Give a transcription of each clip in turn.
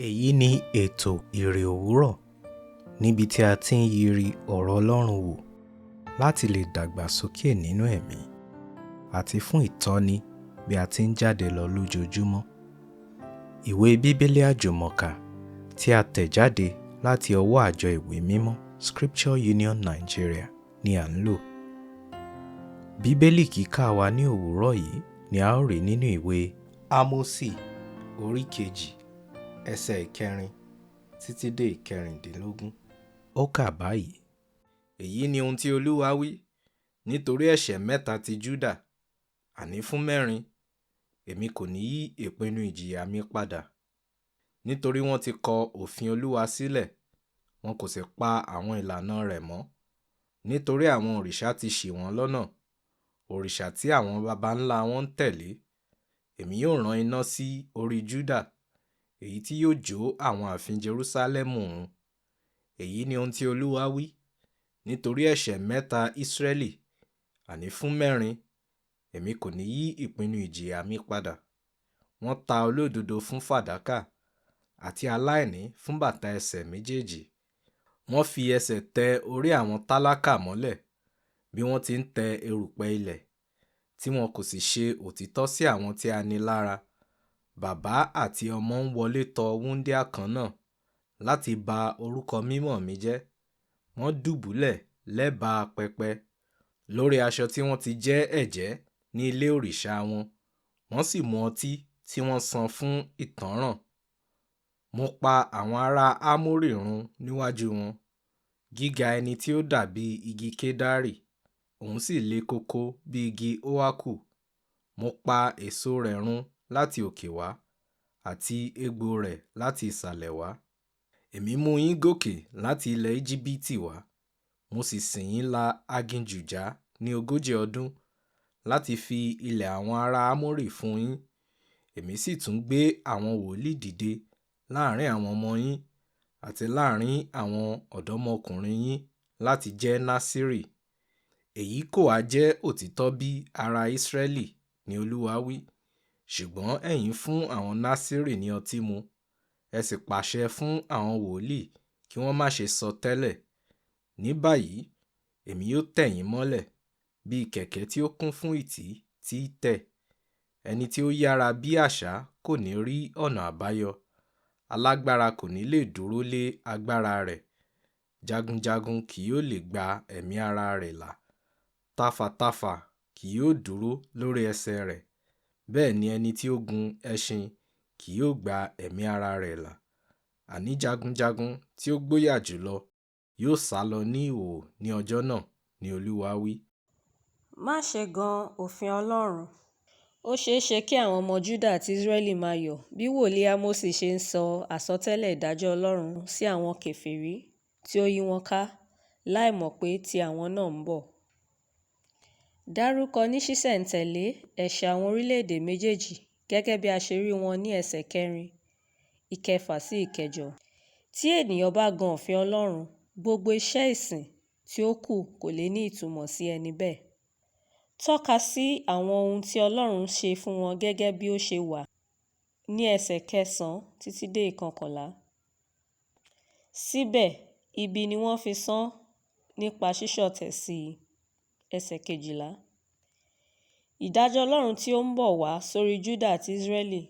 Èyí ni ètò Iri Owuro, níbi tí a ti ń yiri ọ̀rọ̀ Ọlọ́run wò láti lè dàgbà sókè nínú ẹ̀mí àti fún ìtọ́ni bí a ti ń jáde lọ lójoojúmọ́. Ìwé Bíbélì Àjùmọ tí a tẹ̀ jáde láti ọwọ́ àjọ ìwé mímọ́ Scripture Union Nigeria ni à ń lò. Bíbélì kíkà wa ní òwúrọ̀ yìí ni a ó rí nínú ìwé Ámósì orí 2 ẹsẹ̀ 4 títí dé 16. Ó kà báyìí: Èyí ni ohun tí Olúwa wí, nítorí ẹ̀ṣẹ̀ 3 ti Júdà, àní fún 4, èmi kò ní yí ìpinnu ìjìyà mi padà. Nítorí wọ́n ti kọ òfin Olúwa sílẹ̀, wọn kò sì pa àwọn ìlànà rẹ̀ mọ́. Nítorí àwọn òrìṣà ti ṣì wọ́n lọ́nà, òrìṣà tí àwọn baba ńlá wọn ń tẹ̀lé. Èmi yóò rán iná sí orí Júdà, èyí tí yóò jó àwọn ààfin Jerúsálẹ́mù run. Èyí ni ohun tí Olúwa wí, nítorí ẹ̀ṣẹ̀ 3 Ísírẹ́lì, àní fún 4, èmi kò ní yí ìpinnu ìjìyà mi padà. Wọ́n ta olódodo fún fàdákà, àti aláìní fún bàtà ẹsẹ̀ méjèèjì. Wọ́n fi ẹsẹ̀ tẹ orí àwọn tálákà mọ́lẹ̀ bí wọ́n ti ń tẹ erùpẹ̀ ilẹ̀, tí wọn kò sì ṣe òtítọ́ sí àwọn tí a ní lára. Bàbá àti ọmọ ń wọlé tọ wúńdíá kan náà láti ba orúkọ mímọ́ mi jẹ́. Wọ́n dùbúlẹ̀ lẹ́bàá pẹpẹ lórí aṣọ tí wọ́n ti jẹ́ ẹ̀jẹ́ ní ilé òrìṣà wọn, wọ́n sì mu ọtí tí wọ́n san fún ìtanràn. Mo pa àwọn ará Ámórì run níwájú wọn, gíga ẹni tí ó dàbí igi kedari, òun sì le koko bí igi óákù. Mo pa èso rẹ̀ run láti òkè wá, àti egbò rẹ̀ láti ìsàlẹ̀ wá. Èmi mú yín gòkè láti ilẹ̀ Íjíbítì wá, mo sì sìn yín la aginjù já ní 40 ọdún láti fi ilẹ̀ àwọn ará Ámórì fún yín. Èmi sì tún gbé àwọn wòlíì dìde láàrin àwọn ọmọ yín àti láàrin àwọn ọ̀dọ́mọkùnrin yín láti jẹ́ Násírì. Èyí kò ha jẹ́ òtítọ́ bí ará Ísírẹ́lì, ni Olúwa wí. Ṣùgbọ́n ẹ̀yin fún àwọn Násírì ní ọtí mu, ẹ sì pàṣẹ fún àwọn wòlíì kí wọ́n má ṣe sọ tẹ́lẹ̀. Ní báyìí, èmi yóò tẹ̀ yín mọ́lẹ̀ bí kẹ̀kẹ́ tí ó kún fún ìtì tí í tẹ̀. Ẹni tí ó yára bí àṣá kò ní rí ọ̀nà àbáyọ, alágbára kò ní lè dúró lé agbára rẹ̀. Jagunjagun kì yóò lè gba ẹ̀mí ara rẹ̀ là, tafàtafà kì yóò dúró lórí ẹsẹ̀ rẹ̀. Bẹ́ẹ̀ ni ẹni tí ó gun ẹṣin kì yóò gba ẹ̀mí ara rẹ̀ là. Àní jagunjagun tí ó gbóyà jùlọ yóò sálọ ní ìhòhò ní ọjọ́ náà, ni Olúwa wí. Máṣe gan òfin Ọlọ́run. Ó ṣeé ṣe kí àwọn ọmọ Júdà àti Ísírẹ́lì máa yọ̀ bí wòlíì Ámósì ṣe ń sọ àsọtẹ́lẹ̀ ìdájọ́ Ọlọ́run sí àwọn kèfèrí tí ó yí wọn ká, láì mọ̀ pé ti àwọn náà ń bọ̀. Dárúkọ ní ṣísẹ̀ntẹ̀lé ẹ̀ṣẹ̀ àwọn orílẹ̀-èdè méjèèjì gẹ́gẹ́ bí a ṣe rí wọn ní ẹsẹ̀ 4, 5 sí 8. Tí ènìyàn bá gan òfin Ọlọ́run, gbogbo iṣẹ́ ìsìn tí ó kù kò lè ní ìtumọ̀ sí ẹni bẹ́ẹ̀. Tọ́ka sí àwọn ohun tí Ọlọ́run ṣe fún wọn gẹ́gẹ́ bí ó ṣe wà ní ẹsẹ̀ 9 títí dé 11. Síbẹ̀, ibi ni wọ́n fi san nípa ṣíṣọ̀tẹ̀ sí ẹsẹ̀ 12. Ìdájọ́ Ọlọ́run tí ó ń bọ̀ wá sórí Júdà àti Ísírẹ́lì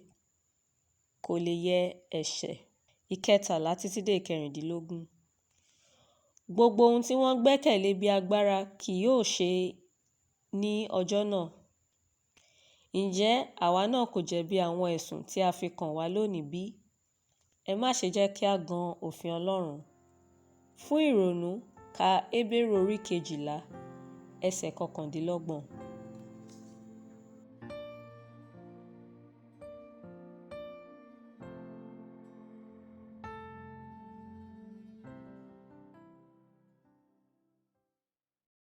kò lè yẹ ẹ̀ṣẹ̀ 13 títí dé 16. Gbogbo ohun tí wọ́n gbẹ́kẹ̀lé bí agbára kì yóò ṣe ní ọjọ́ náà. Ǹjẹ́ àwa náà kò jẹ̀bi àwọn ẹ̀sùn tí a fi kàn wá lónìí bí? Ẹ má ṣe jẹ́ kí a gan òfin Ọlọ́run. Fún ìrònú, ka Hébérù orí 12 ẹsẹ̀ 29.